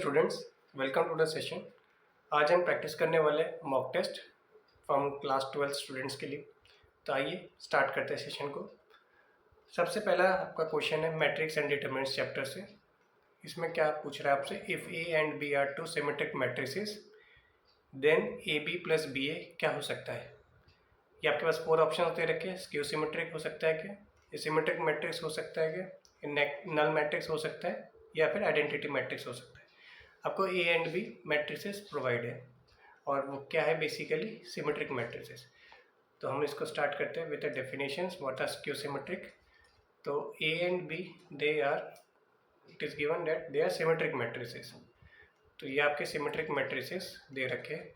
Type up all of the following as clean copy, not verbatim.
Students, welcome to the session. आज हम practice करने वाले mock test from class 12 students के लिए। तो आइए स्टार्ट करते हैं सेशन को। सबसे पहला आपका क्वेश्चन है मैट्रिक्स एंड डिटरमिनेंट्स चैप्टर से। इसमें क्या पूछ रहा है आपसे, if A and B are two symmetric matrices then A B plus B A क्या हो सकता है। ये आपके पास 4 ऑप्शन दे रखे हैं। स्क्यू सिमेट्रिक हो सकता है क्या, एसिमेट्रिक मैट्रिक्स हो सकता है क्या, नल मैट्रिक्स हो सकता है, या फिर आइडेंटिटी मैट्रिक्स हो सकता है। आपको A and B matrices provide है और वो क्या है, बेसिकली सिमेट्रिक मैट्रिसेस। तो हम इसको स्टार्ट करते हैं with the definitions what are skew symmetric. तो A and B they are, it is given that they are symmetric matrices. तो ये आपके सिमेट्रिक मैट्रिसेस दे रखे हैं,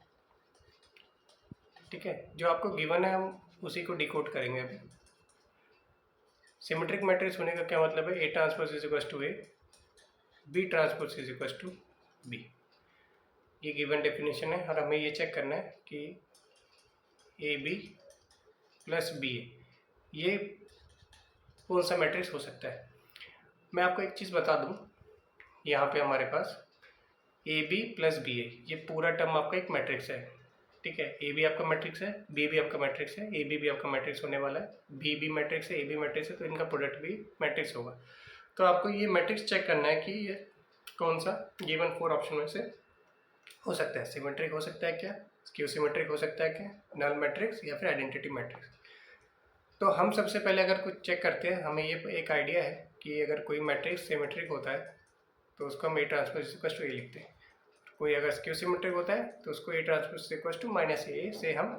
ठीक है। जो आपको गिवन है हम उसी को डिकोड करेंगे अभी। सिमेट्रिक मैट्रिक्स होने का क्या मतलब है, A transpose is equals to A, B transpose is equals to B. ये गिवन डेफिनेशन है और हमें ये चेक करना है कि A B plus B A ये कौन सा मैट्रिक्स हो सकता है। मैं आपको एक चीज़ बता दूं, यहाँ पे हमारे पास ए बी प्लस बी ए ये पूरा टर्म आपका एक मैट्रिक्स है, ठीक है। ए बी आपका मैट्रिक्स है, बी भी आपका मैट्रिक्स है, ए बी भी आपका मैट्रिक्स होने वाला है, बी भी मैट्रिक्स है, ए बी मैट्रिक्स है, तो इनका प्रोडक्ट भी मैट्रिक्स होगा। तो आपको ये मैट्रिक्स चेक करना है कि ये कौन सा गिवन 4 ऑप्शन में से हो सकता है। सिमेट्रिक हो सकता है क्या, स्क्यू सिमेट्रिक हो सकता है क्या, नल मैट्रिक्स, या फिर आइडेंटिटी मैट्रिक्स। तो हम सबसे पहले अगर कुछ चेक करते हैं, हमें ये एक आइडिया है कि अगर कोई मैट्रिक्स सिमेट्रिक होता है तो उसको हम ए ट्रांसपोज इक्वल्स टू ए लिखते हैं। कोई अगर स्क्यू सिमेट्रिक होता है तो उसको A transpose equals to minus A से हम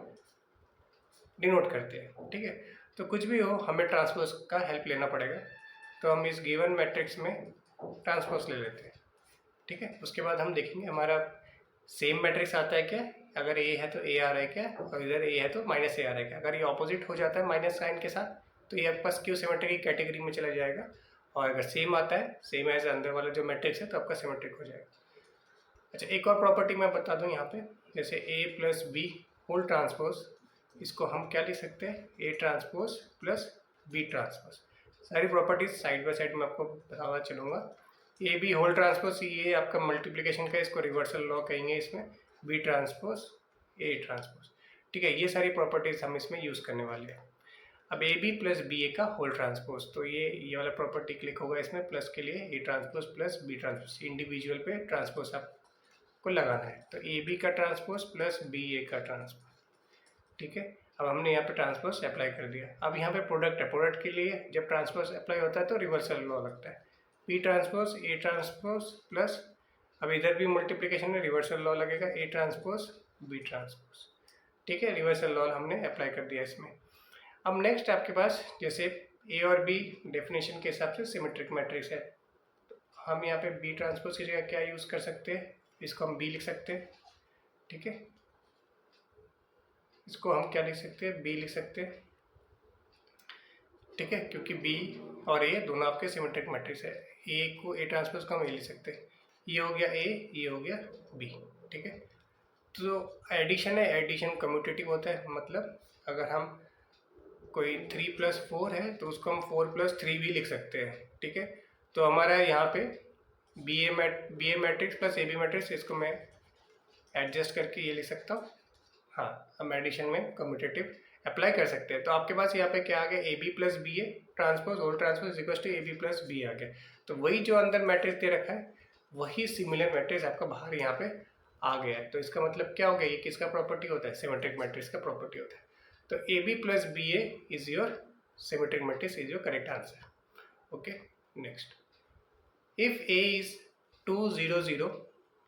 डिनोट करते हैं, ठीक है। तो कुछ भी हो हमें ट्रांसपोज का हेल्प लेना पड़ेगा। तो हम इस गिवन मैट्रिक्स में ट्रांसपोज ले लेते हैं, ठीक है। उसके बाद हम देखेंगे हमारा सेम मैट्रिक्स आता है क्या, अगर ए है तो ए आ रहा है क्या, और इधर ए है तो माइनस ए आ रहा है क्या। अगर ये ऑपोजिट हो जाता है माइनस साइन के साथ तो ये आपके पास स्क्यू सिमेट्रिक की कैटेगरी में चला जाएगा, और अगर सेम आता है, सेम एज अंदर वाला जो मैट्रिक्स है, तो आपका सिमेट्रिक हो जाएगा। अच्छा, एक और प्रॉपर्टी मैं बता दूं यहाँ पे, जैसे A plus B whole transpose, इसको हम क्या लिख सकते हैं, A transpose plus B transpose. सारी प्रॉपर्टीज साइड बाय साइड में आपको बताना चलूँगा। ए बी होल ट्रांसपोज ये आपका मल्टीप्लिकेशन का, इसको रिवर्सल लॉ कहेंगे इसमें, बी ट्रांसपोज ए ट्रांसपोज, ठीक है। ये सारी प्रॉपर्टीज हम इसमें यूज़ करने वाले हैं। अब ए बी प्लस बी ए का होल ट्रांसपोज, तो ये वाला प्रॉपर्टी क्लिक होगा इसमें, प्लस के लिए A transpose plus B transpose, individual पे ट्रांसपोज आपको लगाना है। तो ए बी का ट्रांसपोज प्लस बी ए का ट्रांसपोज, ठीक है। अब हमने यहाँ पे ट्रांसपोज अप्लाई कर दिया। अब यहाँ पे प्रोडक्ट है, प्रोडक्ट के लिए जब ट्रांसपोज अप्लाई होता है तो रिवर्सल लॉ लगता है, B transpose A transpose plus, अब इधर भी मल्टीप्लिकेशन में रिवर्सल लॉ लगेगा, ए ट्रांसपोज बी ट्रांसपोज, ठीक है। रिवर्सल लॉ हमने अप्लाई कर दिया इसमें। अब नेक्स्ट आपके पास जैसे ए और बी डेफिनेशन के हिसाब से सिमेट्रिक मैट्रिक्स है, तो हम यहाँ पे बी ट्रांसपोज की जगह क्या यूज़ कर सकते हैं, इसको हम बी लिख सकते हैं, ठीक है। इसको हम क्या लिख सकते हैं, बी लिख सकते हैं, ठीक है, क्योंकि बी और ए दोनों आपके सिमेट्रिक मैट्रिक्स है। ए को ए ट्रांसपोज को हम ए लिख सकते हैं, ये हो गया ए, ये हो गया बी, ठीक है। तो एडिशन है, एडिशन कम्यूटेटिव होता है, मतलब अगर हम कोई 3 + 4 है तो उसको हम 4 + 3 भी लिख सकते हैं, ठीक है। तो हमारा यहाँ पे B A matrix plus A B matrix, इसको मैं एडजस्ट करके ये लिख सकता हूँ। हाँ, हम एडिशन में कम्यूटेटिव अप्लाई कर सकते हैं। तो आपके पास यहाँ पे क्या आ गया, A B plus B A transpose whole transpose equals to A B plus B आ गया। तो वही जो अंदर मैट्रिक्स दे रखा है वही सिमिलर मैट्रिक्स आपका बाहर यहाँ पे आ गया है। तो इसका मतलब क्या हो गया, ये किसका प्रॉपर्टी होता है, सिमेट्रिक मैट्रिक्स का प्रॉपर्टी होता है। तो A B plus B A is your symmetric matrix, is your correct answer. Okay, next, if A is 2 0 0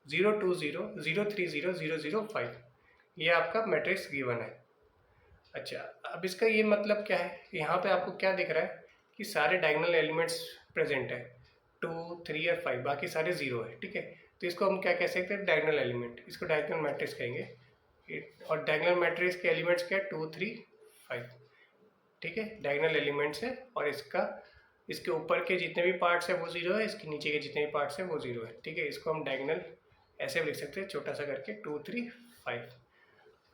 0 2 0 0 3 0 0 0 5, ये आपका मैट्रिक्स गिवन है। अच्छा, अब इसका ये मतलब क्या है, यहाँ पे आपको क्या दिख रहा है कि सारे डायगोनल एलिमेंट्स प्रेजेंट है, 2 3 और 5, बाकी सारे 0 है, ठीक है। तो इसको हम क्या कह सकते हैं, डायगोनल एलिमेंट, इसको डायगोनल मैट्रिक्स कहेंगे। और डायगोनल मैट्रिक्स के एलिमेंट्स क्या है, 2 3 5, ठीक है, डायगोनल एलिमेंट्स है। और इसके ऊपर के जितने भी पार्ट्स है वो 0 है, इसके नीचे के जितने भी पार्ट्स है वो 0 है, ठीक है। इसको हम डायगोनल ऐसे लिख सकते हैं, छोटा सा करके 2 3 5।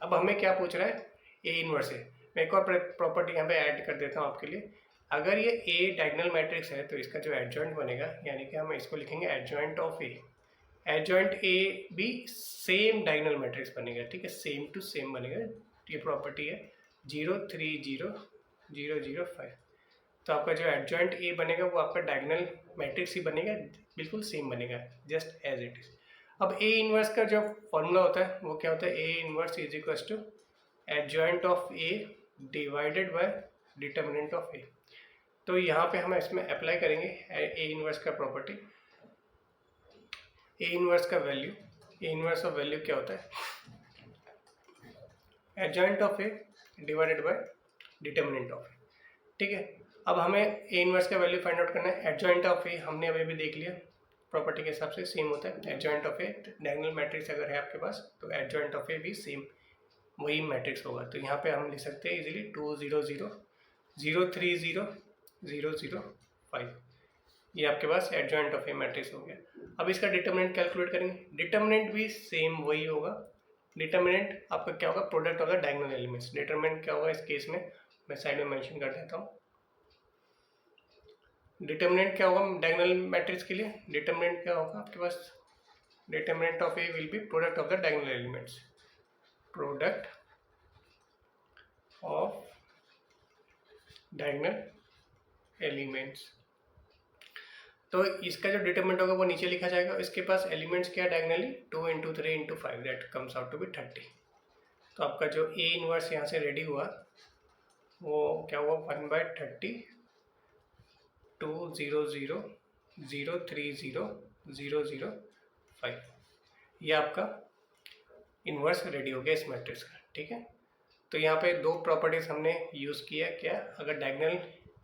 अब हमें क्या पूछ रहा है, ए इनवर्स है। मैं एक और प्रॉपर्टी यहाँ पे ऐड कर देता हूँ आपके लिए। अगर ये ए डायगोनल मैट्रिक्स है तो इसका जो एडजॉइंट बनेगा, यानी कि हम इसको लिखेंगे adjoint of A, adjoint A B same diagonal matrix बनेगा, ठीक है, सेम टू सेम बनेगा। ये प्रॉपर्टी है 0 3 0 0 0 5। तो आपका जो एडजॉइंट ए बनेगा वो आपका डायगोनल मैट्रिक्स ही बनेगा, बिल्कुल सेम बनेगा, जस्ट एज इट इज। अब ए इनवर्स का जो फॉर्मूला होता है वो क्या होता है, A inverse is equal to adjoint of A divided by determinant of A. तो यहाँ पे हम इसमें अप्लाई करेंगे ए इनवर्स का प्रॉपर्टी। ए इनवर्स का value, A inverse of value क्या होता है, adjoint of A divided by determinant of A, ठीक है। अब हमें ए इनवर्स का वैल्यू फाइंड आउट करना है। एडजॉइंट ऑफ ए हमने अभी भी देख लिया, प्रॉपर्टी के हिसाब से सेम होता है। Adjoint of A diagonal matrix अगर है आपके पास तो एडजॉइंट ऑफ ए भी सेम वही मैट्रिक्स होगा। तो यहाँ पे हम लिख सकते हैं इजीली 2 0 0 0 3 0 0 0 5, ये आपके पास एडजॉइंट ऑफ ए मैट्रिक्स हो गया। अब इसका डिटर्मिनेंट कैलकुलेट करेंगे, डिटर्मिनेंट भी सेम वही होगा। डिटर्मिनेंट आपका क्या होगा, प्रोडक्ट होगा डायगोनल एलिमेंट्स। डिटर्मिनेंट क्या होगा इस केस में, मैं साइड में मेंशन कर देता हूँ। डिटर्मिनेंट क्या होगा डायगोनल मैट्रिक्स के लिए, डिटर्मिनेंट क्या होगा आपके पास, determinant of A will be product of the diagonal elements, product of diagonal elements. तो इसका जो डिटरमिनेंट होगा वो नीचे लिखा जाएगा। इसके पास एलिमेंट्स क्या diagonally 2 × 3 × 5 that comes out to be 30। तो आपका जो ए इनवर्स यहाँ से रेडी हुआ वो क्या हुआ 1/30 2 0 0 0 3 0 0 0 5, ये आपका इनवर्स रेडी हो गया इस मैट्रिक्स का, ठीक है। तो यहाँ पे दो प्रॉपर्टीज हमने यूज़ किया, क्या, अगर डायगोनल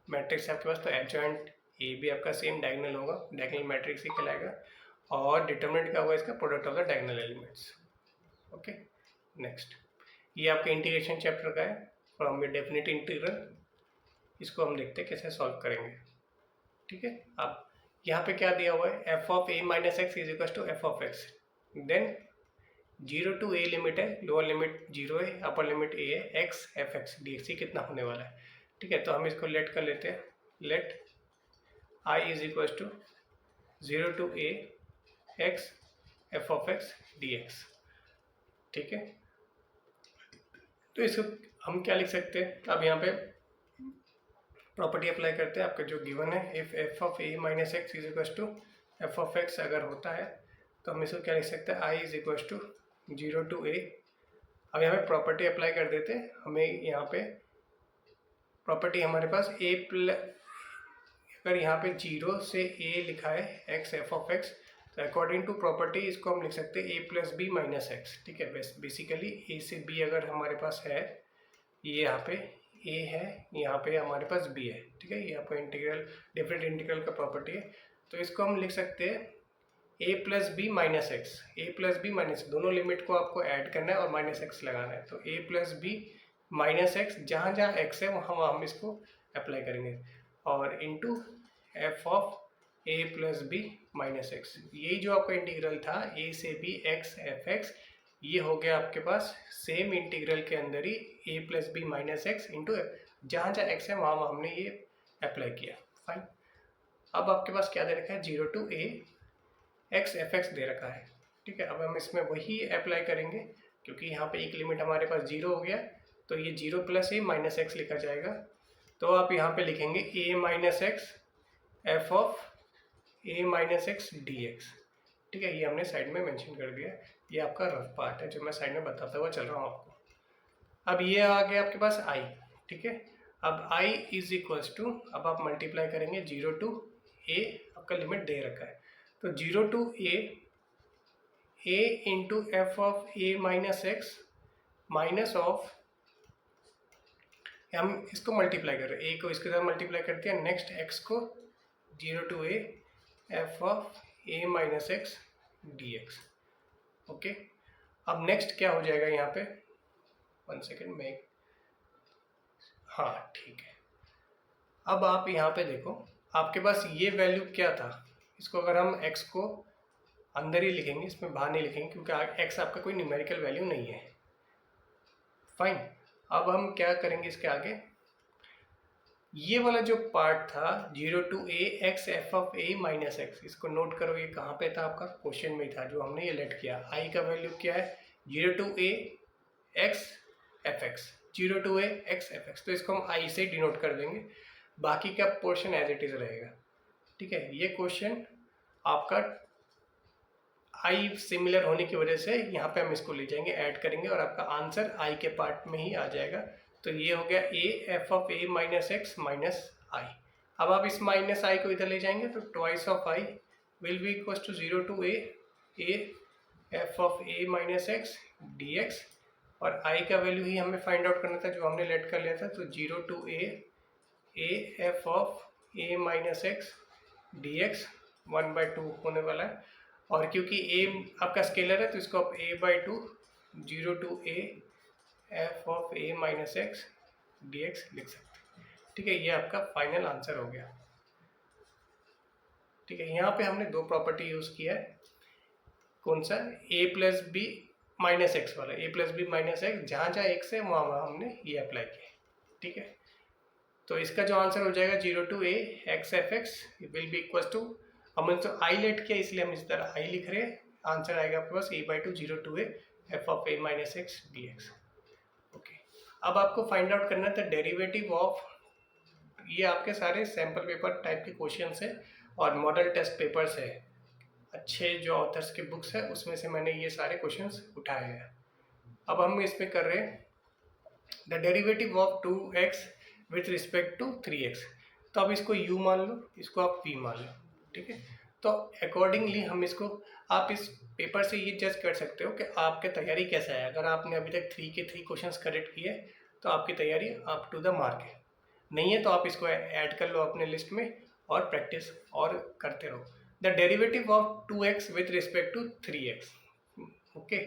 मैट्रिक्स है आपके पास तो एडजॉइंट ए भी आपका सेम डायगोनल होगा, डायगोनल मैट्रिक्स ही कहलाएगा, और डिटरमिनेंट क्या होगा इसका, product of the diagonal elements. Okay, next ये आपका इंटीग्रेशन चैप्टर का है फ्रॉम ए डेफिनेट इंटीग्रल। इसको हम देखते हैं कैसे सॉल्व करेंगे, ठीक है। अब यहाँ पे क्या दिया हुआ है, F of A minus X is equal to F of X, then 0 to a limit है, लोअर लिमिट 0 है, अपर लिमिट a है, x F X D X, कितना होने वाला है, ठीक है। तो हम इसको लेट कर लेते हैं, let i is equal to 0 to a x F of X D X, ठीक है। तो इसको हम क्या लिख सकते हैं, अब यहाँ पे प्रॉपर्टी अप्लाई करते हैं। आपका जो गिवन है, if F of A minus X is equal to F of X अगर होता है तो हम इसको क्या लिख सकते हैं, i is equal to 0 to a। अब यहाँ पे प्रॉपर्टी अप्लाई कर देते हैं। हमें यहाँ पे प्रॉपर्टी हमारे पास a प्लस, अगर यहाँ पे 0 से a लिखा है x एफ ऑफ एक्स, तो अकॉर्डिंग टू प्रॉपर्टी इसको हम लिख सकते हैं a plus B minus X, ठीक है। बेसिकली a से b अगर हमारे पास है, ये यहाँ पे a है, यहाँ पे हमारे पास b है, ठीक है। ये आपका इंटीग्रल, डिफरेंट इंटीग्रल का प्रॉपर्टी है। तो इसको हम लिख सकते हैं a plus B minus X, A plus B minus, दोनों लिमिट को आपको ऐड करना है और माइनस एक्स लगाना है। तो a plus B minus X, जहाँ जहाँ x है वहाँ हम इसको अप्लाई करेंगे, और into F of a plus B minus X. यही जो आपका इंटीग्रल था a से b x एफ एक्स, ये हो गया आपके पास सेम इंटीग्रल के अंदर ही a plus B minus X into जहाँ जहाँ x है वहाँ हमने ये अप्लाई किया, फाइन। अब आपके पास क्या दे रखा है, 0 to a x F X दे रखा है, ठीक है। अब हम इसमें वही अप्लाई करेंगे, क्योंकि यहाँ पे एक लिमिट हमारे पास 0 हो गया, तो ये 0 प्लस ए माइनस एक्स लिखा जाएगा। तो आप यहाँ पे लिखेंगे a minus x F of a minus X D X, ठीक है। ये हमने साइड में मेंशन कर दिया, ये आपका रफ पार्ट है जो मैं साइड में बताता हुआ चल रहा हूँ आपको। अब ये आ गया आपके पास i, ठीक है। अब i इज इक्वल्स टू, अब आप मल्टीप्लाई करेंगे 0 to a, आपका लिमिट दे रखा है, तो 0 to a into F of a minus X minus of, हम इसको मल्टीप्लाई कर रहे हैं, a को इसके साथ मल्टीप्लाई करते हैं, नेक्स्ट x को 0 to a F of a minus X D X, okay. अब नेक्स्ट क्या हो जाएगा यहाँ पे, 1 सेकेंड में, हाँ ठीक है। अब आप यहाँ पे देखो, आपके पास ये वैल्यू क्या था, इसको अगर हम x को अंदर ही लिखेंगे, इसमें बाहर नहीं लिखेंगे, क्योंकि x आपका कोई न्यूमेरिकल वैल्यू नहीं है, फाइन। अब हम क्या करेंगे इसके आगे, ये वाला जो पार्ट था 0 to a x f of a minus x, इसको नोट करो, ये कहाँ पे था आपका क्वेश्चन में था जो हमने ये लेट किया। i का वैल्यू क्या है 0 to a x F x, 0 to a x F x, तो इसको हम i से डिनोट कर देंगे, बाकी का पोर्शन एज इट इज रहेगा। ठीक है, ये क्वेश्चन आपका आई सिमिलर होने की वजह से यहाँ पे हम इसको ले जाएंगे, ऐड करेंगे और आपका आंसर आई के पार्ट में ही आ जाएगा। तो ये हो गया A F of A minus X minus I. अब आप इस माइनस आई को इधर ले जाएंगे तो twice of I will be equal to 0 to A F of A minus X D X, और आई का वैल्यू ही हमें फाइंड आउट करना था जो हमने लेट कर लिया था। तो 0 to A F of A minus X D X 1/2 होने वाला है, और क्योंकि a आपका स्केलर है तो इसको आप a/2 0 to a f of a minus X D X लिख सकते हैं। ठीक है, ये आपका फाइनल आंसर हो गया। ठीक है, यहाँ पे हमने दो प्रॉपर्टी यूज़ किया है, कौन सा a plus B minus X वाला, a plus B minus X, जहाँ जहाँ एक्स है वहाँ वहाँ हमने ये अप्लाई किया। ठीक है, तो इसका जो आंसर हो जाएगा 0 to a x F X will be equal to, हमने तो आई लेट किया इसलिए हम इस तरह आई लिख रहे हैं, आंसर आएगा आपके पास a/2 0 to a F of a minus X D X. Okay, अब आपको फाइंड आउट करना था डेरिवेटिव ऑफ, ये आपके सारे सैम्पल पेपर टाइप के क्वेश्चन है और मॉडल टेस्ट पेपर्स है, अच्छे जो ऑथर्स के बुक्स है उसमें से मैंने ये सारे क्वेश्चंस उठाए हैं। अब हम इसमें कर रहे हैं the derivative of 2x with respect to 3x, तो अब इसको u मान लो, इसको आप v मान लो। ठीक है, तो अकॉर्डिंगली हम इसको, आप इस पेपर से ये जज कर सकते हो कि आपकी तैयारी कैसा है। अगर आपने अभी तक 3 के 3 क्वेश्चंस करेक्ट किए तो आपकी तैयारी अप टू द मार्क है, नहीं है तो आप इसको ऐड कर लो अपने लिस्ट में और प्रैक्टिस और करते रहो। The derivative of 2x with respect to 3x। Okay,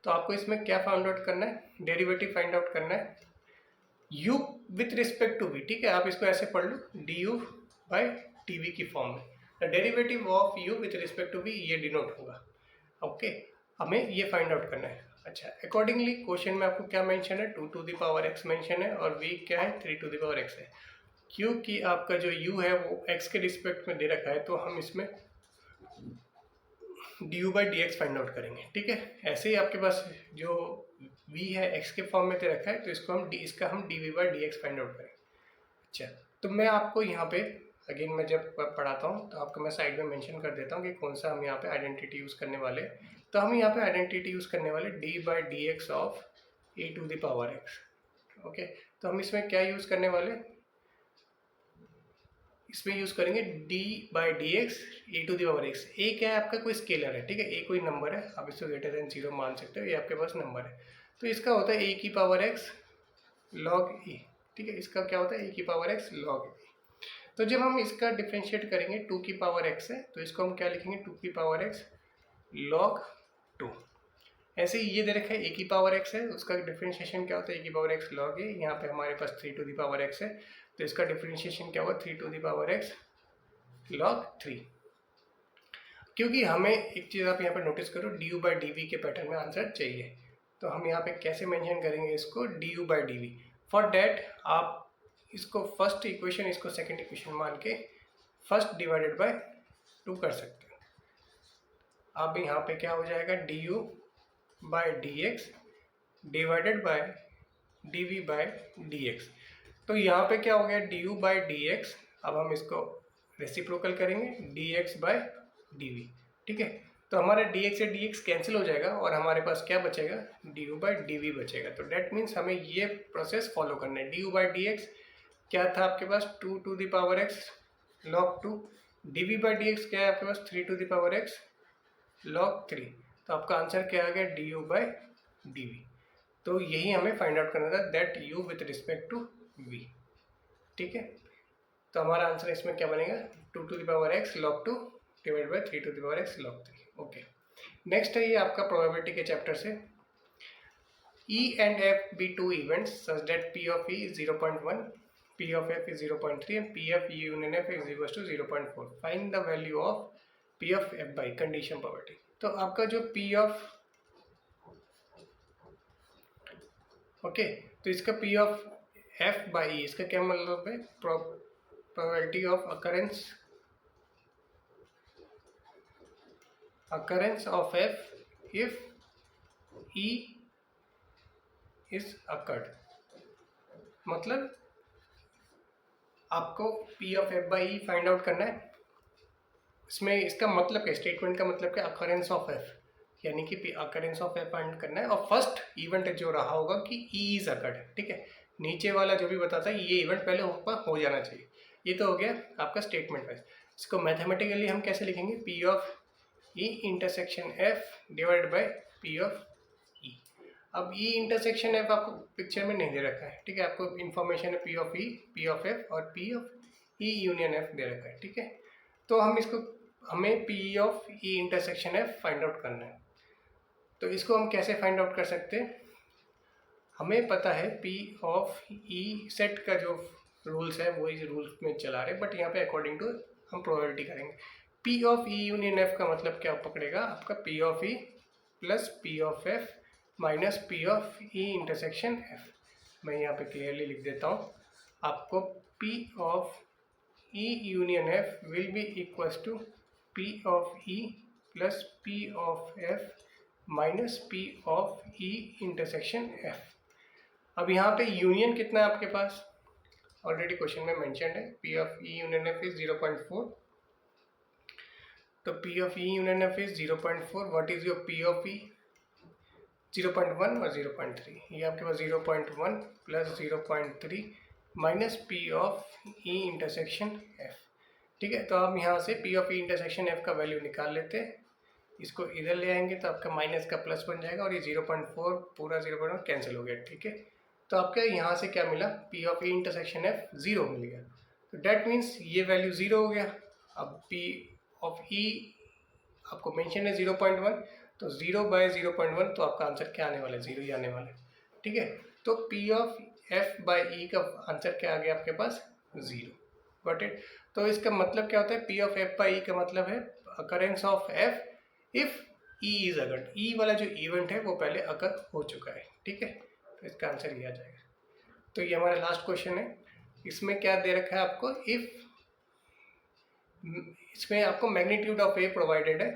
तो आपको इसमें क्या फाइंड आउट करना है, डेरिवेटिव फाइंड आउट करना है u with respect to v। ठीक है, आप इसको ऐसे पढ़ लो du बाई tv की फॉर्म में, the derivative of u with respect to v ये डिनोट होगा। ओके, हमें ये फाइंड आउट करना है। अच्छा, अकॉर्डिंगली क्वेश्चन में आपको क्या मेंशन है, 2 to the power x mention है और v क्या है 3 टू द पावर x है। क्योंकि आपका जो u है वो x के रिस्पेक्ट में दे रखा है तो हम इसमें du by D x find out करेंगे। ठीक है, ऐसे ही आपके पास जो v है x के फॉर्म में दे रखा है तो इसको हम इसका हम dv by D x find out करेंगे। अच्छा, तो मैं आपको यहाँ पे अगेन मैं जब पढ़ाता हूँ तो आपको मैं साइड में मेंशन कर देता हूँ कि कौन सा हम यहाँ पे आइडेंटिटी यूज़ करने वाले। तो हम यहाँ पे आइडेंटिटी यूज़ करने वाले d by D X of a to the power x। ओके, तो हम इसमें क्या यूज़ करने वाले, इसमें यूज़ करेंगे d by D X A to the power x। a क्या है आपका कोई स्केलर है, ठीक है, a कोई नंबर है, आप इसको ग्रेटर देन 0 मान सकते हो, ये आपके पास नंबर है। तो इसका होता है a की पावर x log a। ठीक है, इसका क्या होता है a की पावर x log a। तो जब हम इसका डिफ्रेंशिएट करेंगे 2 की पावर x है तो इसको हम क्या लिखेंगे 2 की पावर x log 2। ऐसे ही ये दे रखा है a की पावर x है, उसका डिफ्रेंशिएशन क्या होता है a की पावर x log a। यहाँ पे हमारे पास 3 टू द पावर x है तो इसका डिफ्रेंशिएशन क्या हुआ 3 to the power x log 3। क्योंकि हमें एक चीज़ आप यहाँ पे नोटिस करो, du बाई डी के पैटर्न में आंसर चाहिए, तो हम यहाँ पे कैसे मेंशन करेंगे इसको du by D. For that आप इसको फर्स्ट इक्वेशन, इसको सेकंड इक्वेशन मान के फर्स्ट डिवाइडेड बाय 2 कर सकते हो। अब यहाँ पे क्या हो जाएगा du by D X divided by dv by dx। तो यहाँ पे क्या हो गया du बाई डी एक्स, अब हम इसको रेसिप्रोकल करेंगे dx बाय dv। ठीक है, तो हमारा dx से dx कैंसिल हो जाएगा और हमारे पास क्या बचेगा du बाई dv बचेगा। तो डेट मीन्स हमें ये प्रोसेस फॉलो करना है। du बाई dx क्या था आपके पास 2 to the power x log 2, dv by dx क्या है आपके पास 3 to the power x log 3। तो आपका आंसर क्या आ गया du बाई dv। तो यही हमें फाइंड आउट करना था, that u with respect to v। ठीक है, तो हमारा आंसर इसमें क्या बनेगा 2 to the power x log 2 divide by 3 to the power x log 3। Okay, next है ये आपका प्रोबेबिलिटी के चैप्टर से। E and f be two events such that P of E is 0.1, P of f is 0.3 and P of E union f is equals to 0.4. Find the value of P of f by condition property। तो आपका जो P of okay, तो इसका P of F by E, इसका क्या मतलब है? Probability of occurrence of f if e is occurred। मतलब आपको p of f by E find out करना है। इसमें इसका मतलब क्या, स्टेटमेंट का मतलब क्या? अकरेंस ऑफ f, यानी कि अकरेंस ऑफ f फाइंड करना है और फर्स्ट इवेंट जो रहा होगा कि e इज अकर्ड। ठीक है, नीचे वाला जो भी बताता है ये इवेंट पहले हो जाना चाहिए। ये तो हो गया आपका स्टेटमेंट वाइज। इसको मैथमेटिकली हम कैसे लिखेंगे? p of e intersection f divide by p of e। अब e इंटरसेक्शन f आपको पिक्चर में नहीं दे रखा है, ठीक है, आपको इन्फॉर्मेशन है p of e, p of f और p of e union f दे रखा है। ठीक है, तो हमें p of e intersection f find out करना है। तो इसको हम कैसे फाइंड आउट कर सकते हैं? हमें पता है p ऑफ e सेट का जो रूल्स है वही रूल्स में चला रहे, बट यहाँ पे अकॉर्डिंग टू हम प्रोबेबिलिटी करेंगे। p of e union f का मतलब क्या पकड़ेगा आपका? p of e plus p of f minus p of e intersection f। मैं यहाँ पे क्लियरली लिख देता हूँ आपको, p of e union f will be equals to p of e plus p of f minus p of e intersection f। अब यहाँ पे यूनियन कितना है आपके पास? ऑलरेडी क्वेश्चन में मेंशन है, p of e union f is 0.4। तो p of e union f is 0.4। What is your p of e? 0.1 और 0.3। ये आपके पास 0.1 plus 0.3 minus p of e intersection f। ठीक है, तो आप यहाँ से p of e intersection f का वैल्यू निकाल लेते हैं, इसको इधर ले आएंगे तो आपका माइनस का प्लस बन जाएगा और ये 0.4 पूरा 0.1 कैंसिल हो गया। ठीक है, तो आपका यहाँ से क्या मिला? p of e intersection f 0 मिल गया। तो डैट मीन्स ये वैल्यू 0 हो गया। अब p ऑफ e आपको मेंशन है 0.1, तो 0 बाय 0.1 तो आपका आंसर क्या आने वाला है? 0 ही आने वाला है। ठीक है, तो p of f by e का आंसर क्या आ गया आपके पास? 0। Got it? तो इसका मतलब क्या होता है? p of f by e का मतलब है occurrence of f if e is occurred. e वाला जो इवेंट है वो पहले अकर हो चुका है। ठीक है, तो इसका आंसर ये आ जाएगा। तो ये हमारा लास्ट क्वेश्चन है। इसमें क्या दे रखा है आपको? इसमें आपको मैग्नीट्यूड ऑफ ए प्रोवाइडेड है,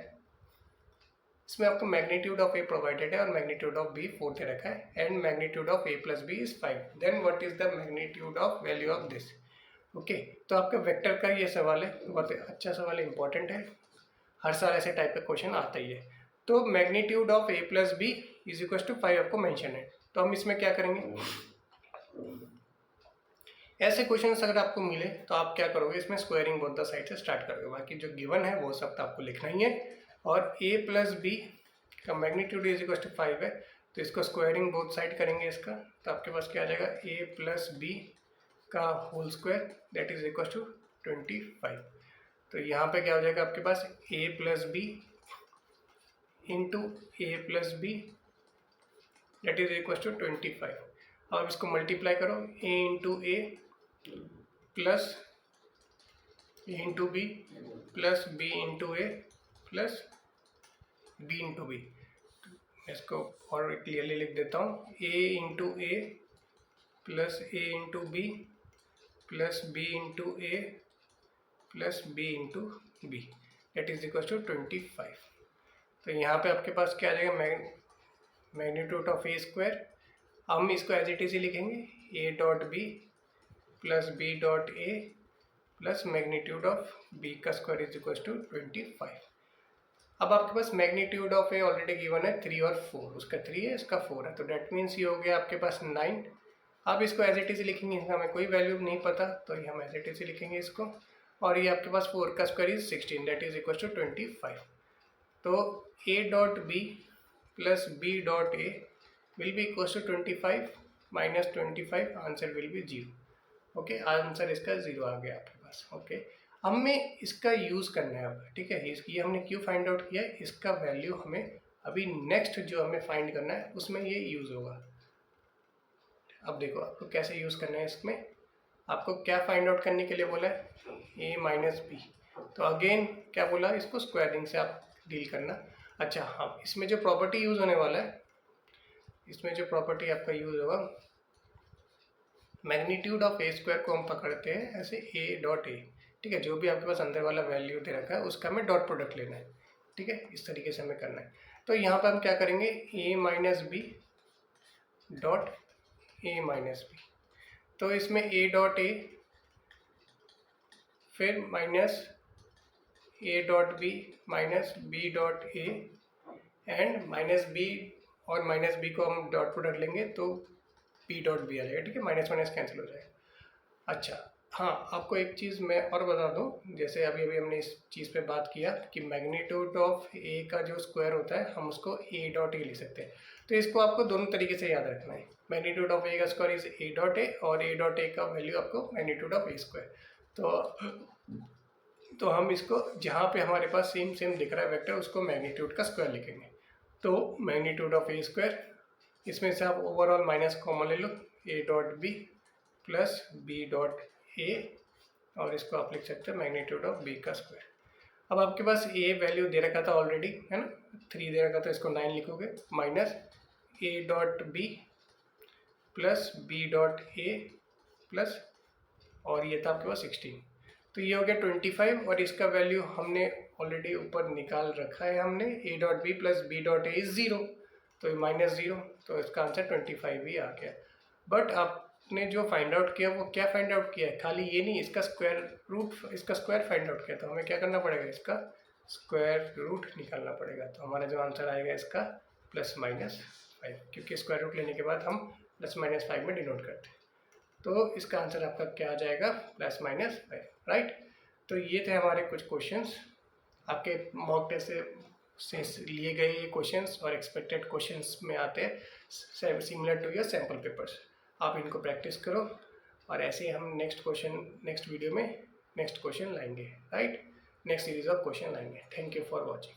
इसमें आपको मैग्नीट्यूड ऑफ ए प्रोवाइडेड है और मैग्नीट्यूड ऑफ बी 4 दे रखा है and magnitude of A plus B is 5। Then what is the magnitude of value of this? Okay, तो आपका वेक्टर का ये सवाल है, बहुत अच्छा सवाल है, इंपॉर्टेंट है, हर साल ऐसे टाइप का क्वेश्चन आता ही है। तो magnitude of A plus B is equal to 5 आपको मेंशन है। तो हम इसमें क्या करेंगे? ऐसे क्वेश्चंस अगर आपको मिले तो आप क्या करोगे? इसमें स्क्वायरिंग बोथ द साइड से स्टार्ट करोगे, बाकी जो गिवन है वो सब तो आपको लिखना ही है। और a प्लस बी का मैग्नीट्यूड इज इक्वल टू 5 है, तो इसको स्क्वायरिंग बोथ साइड करेंगे इसका, तो आपके पास क्या आ जाएगा? a प्लस बी का whole square that is equal to 25। तो यहाँ पे क्या हो जाएगा आपके पास? a plus B into A plus B that is equal to 25। अब इसको मल्टीप्लाई करो, a into A plus A into B plus B into A plus B into B. इसको और क्लियरली लिख देता हूँ, a into A plus A into B plus B into A plus B into B that is equal to 25। तो यहाँ पे आपके पास क्या आ जाएगा? Magnitude of A square. हम इसको एज इट इज ही लिखेंगे, A dot B plus B dot A plus magnitude of B का स्क्वायर इज इक्वल टू 25। अब आपके पास magnitude of A already given है 3 और 4, उसका 3 है इसका 4 है, तो डेट मीन्स ये हो गया आपके पास 9। अब इसको एज इट इज लिखेंगे, इसका हमें कोई वैल्यू नहीं पता तो ये हम एज इट इज लिखेंगे इसको, और ये आपके पास 4 का square is 16 that is equal to 25। तो a dot B plus B dot A will be equal to 25 minus 25, answer will be 0। Okay, answer इसका 0 आ गया आपके पास। ओके, हमें इसका यूज़ करना है अब। ठीक है, ये हमने क्यों फाइंड आउट किया है, इसका वैल्यू हमें अभी नेक्स्ट जो हमें फाइंड करना है उसमें ये यूज़ होगा। अब देखो आपको कैसे यूज़ करना है। इसमें आपको क्या फाइंड आउट करने के लिए बोला है? a minus B. तो अगेन क्या बोला? इसको स्क्वायरिंग से आप डील करना। अच्छा हाँ, इसमें जो प्रॉपर्टी यूज़ होने वाला है, इसमें जो प्रॉपर्टी आपका यूज़ होगा मैग्नीट्यूड ऑफ ए स्क्वायर को हम पकड़ते हैं ऐसे ए डॉट ए, ठीक है, जो भी आपके पास अंदर वाला वैल्यू दे रखा है उसका हमें डॉट प्रोडक्ट लेना है, ठीक है, इस तरीके से हमें करना है। तो यहाँ पर हम क्या करेंगे, A minus B dot A minus B, तो इसमें ए डॉट ए फिर minus A dot B minus B dot A and minus B और माइनस बी को हम डॉट प्रोडक्ट लेंगे तो पी डॉट बी आ जाएगा, ठीक है, माइनस माइनस कैंसिल हो जाएगा। अच्छा हाँ, आपको एक चीज़ मैं और बता दूं, जैसे अभी अभी हमने इस चीज़ पे बात किया कि मैग्नीट्यूड ऑफ ए का जो स्क्वायर होता है हम उसको ए डॉट ए लिख सकते हैं, तो इसको आपको दोनों तरीके से याद रखना है। मैग्नीट्यूड ऑफ ए का square is a dot A और ए डॉट ए का वैल्यू आपको मैग्नीट्यूड ऑफ ए स्क्वायर। तो हम इसको जहाँ पे हमारे पास सेम सेम दिख रहा है वेक्टर उसको मैग्नीट्यूड का स्क्वायर लिखेंगे। तो मैग्नीट्यूड ऑफ ए स्क्वायर, इसमें से आप ओवरऑल माइनस कॉमन ले लो, A dot B plus B dot A और इसको आप लिख सकते हैं मैग्नीट्यूड ऑफ बी का स्क्वायर। अब आपके पास ए वैल्यू दे रखा था ऑलरेडी, है ना, 3 दे रखा था, इसको 9 लिखोगे, minus A dot B plus B dot A plus और ये था आपके पास 16, तो ये हो गया 25 और इसका वैल्यू हमने ऑलरेडी ऊपर निकाल रखा है हमने, A dot B plus B dot A is 0, तो माइनस 0, तो इसका आंसर 25 ही आ गया। बट आपने जो फाइंड आउट किया वो क्या फाइंड आउट किया है, खाली ये नहीं, इसका स्क्वायर रूट, इसका स्क्वायर फाइंड आउट किया, तो हमें क्या करना पड़ेगा, इसका स्क्वायर रूट निकालना पड़ेगा। तो हमारा जो आंसर आएगा इसका प्लस माइनस 5, क्योंकि स्क्वायर रूट लेने के बाद हम प्लस माइनस 5 में डिनोट करते हैं। तो इसका आंसर आपका क्या आ जाएगा, प्लस माइनस 5, राइट। तो ये थे हमारे कुछ क्वेश्चंस, आपके मॉक टेस्ट से लिए गए ये क्वेश्चंस और एक्सपेक्टेड क्वेश्चंस में आते हैं similar to your sample papers. आप इनको प्रैक्टिस करो और ऐसे ही हम नेक्स्ट वीडियो में नेक्स्ट क्वेश्चन लाएंगे, right, next series of question लाएंगे। Thank you for watching.